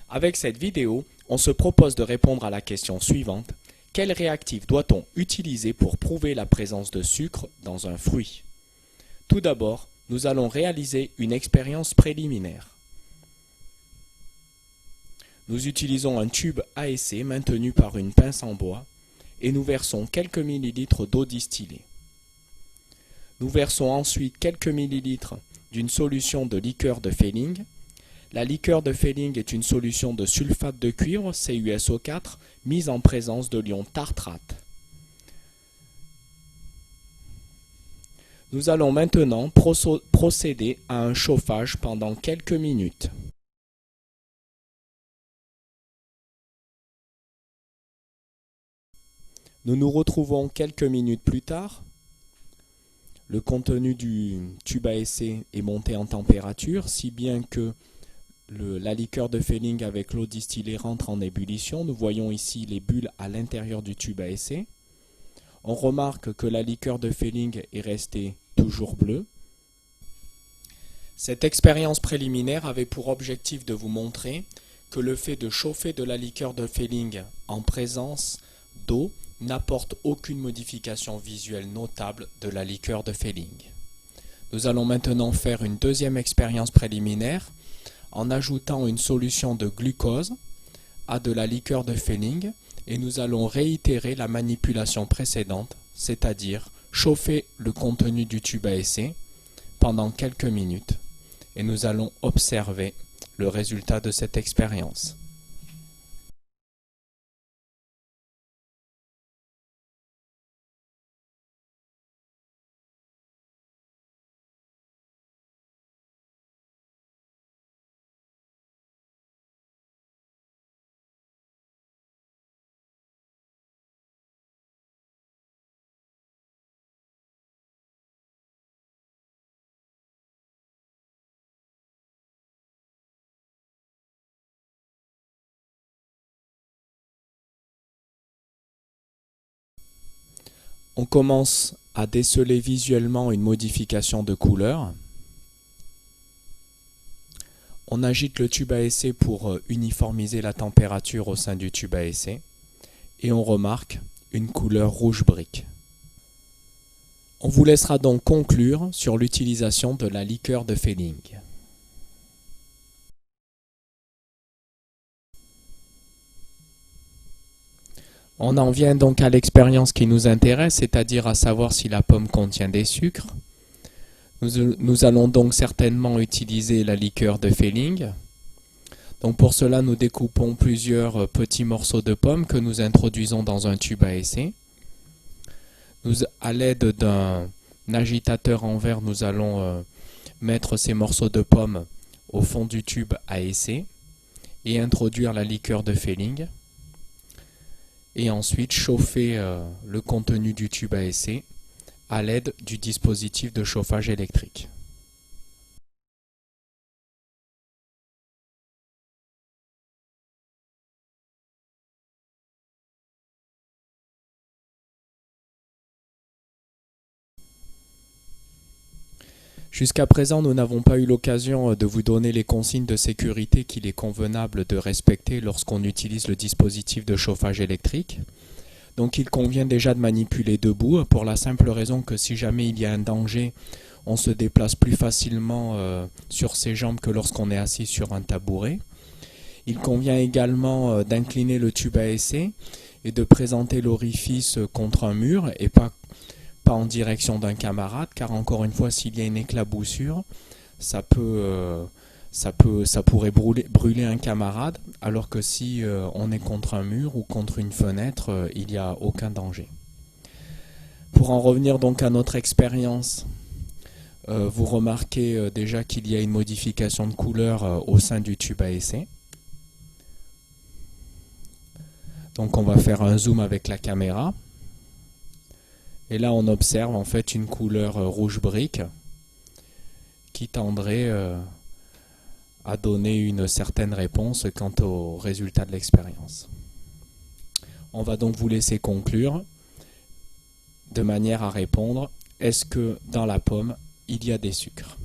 Avec cette vidéo, on se propose de répondre à la question suivante. Quel réactif doit-on utiliser pour prouver la présence de sucre dans un fruit? Tout d'abord, nous allons réaliser une expérience préliminaire. Nous utilisons un tube à essai maintenu par une pince en bois et nous versons quelques millilitres d'eau distillée. Nous versons ensuite quelques millilitres d'une solution de liqueur de Fehling. La liqueur de Fehling est une solution de sulfate de cuivre, CuSO4, mise en présence de l'ion tartrate. Nous allons maintenant procéder à un chauffage pendant quelques minutes. Nous nous retrouvons quelques minutes plus tard. Le contenu du tube à essai est monté en température, si bien que la liqueur de Fehling avec l'eau distillée rentre en ébullition. Nous voyons ici les bulles à l'intérieur du tube à essai. On remarque que la liqueur de Fehling est restée toujours bleue. Cette expérience préliminaire avait pour objectif de vous montrer que le fait de chauffer de la liqueur de Fehling en présence d'eau n'apporte aucune modification visuelle notable de la liqueur de Fehling. Nous allons maintenant faire une deuxième expérience préliminaire en ajoutant une solution de glucose à de la liqueur de Fehling et nous allons réitérer la manipulation précédente, c'est-à-dire chauffer le contenu du tube à essai pendant quelques minutes et nous allons observer le résultat de cette expérience. On commence à déceler visuellement une modification de couleur. On agite le tube à essai pour uniformiser la température au sein du tube à essai et on remarque une couleur rouge brique. On vous laissera donc conclure sur l'utilisation de la liqueur de Fehling. On en vient donc à l'expérience qui nous intéresse, c'est-à-dire à savoir si la pomme contient des sucres. Nous allons donc certainement utiliser la liqueur de Fehling. Donc pour cela, nous découpons plusieurs petits morceaux de pommes que nous introduisons dans un tube à essai. À l'aide d'un agitateur en verre, nous allons mettre ces morceaux de pommes au fond du tube à essai et introduire la liqueur de Fehling. Et ensuite chauffer le contenu du tube à essai à l'aide du dispositif de chauffage électrique. Jusqu'à présent, nous n'avons pas eu l'occasion de vous donner les consignes de sécurité qu'il est convenable de respecter lorsqu'on utilise le dispositif de chauffage électrique. Donc il convient déjà de manipuler debout pour la simple raison que si jamais il y a un danger, on se déplace plus facilement sur ses jambes que lorsqu'on est assis sur un tabouret. Il convient également d'incliner le tube à essai et de présenter l'orifice contre un mur et pas en direction d'un camarade, car encore une fois, s'il y a une éclaboussure, ça pourrait brûler un camarade, alors que si on est contre un mur ou contre une fenêtre, il n'y a aucun danger. Pour en revenir donc à notre expérience, vous remarquez déjà qu'il y a une modification de couleur au sein du tube à essai. Donc on va faire un zoom avec la caméra. Et là, on observe en fait une couleur rouge brique qui tendrait à donner une certaine réponse quant au résultat de l'expérience. On va donc vous laisser conclure de manière à répondre: est-ce que dans la pomme, il y a des sucres ?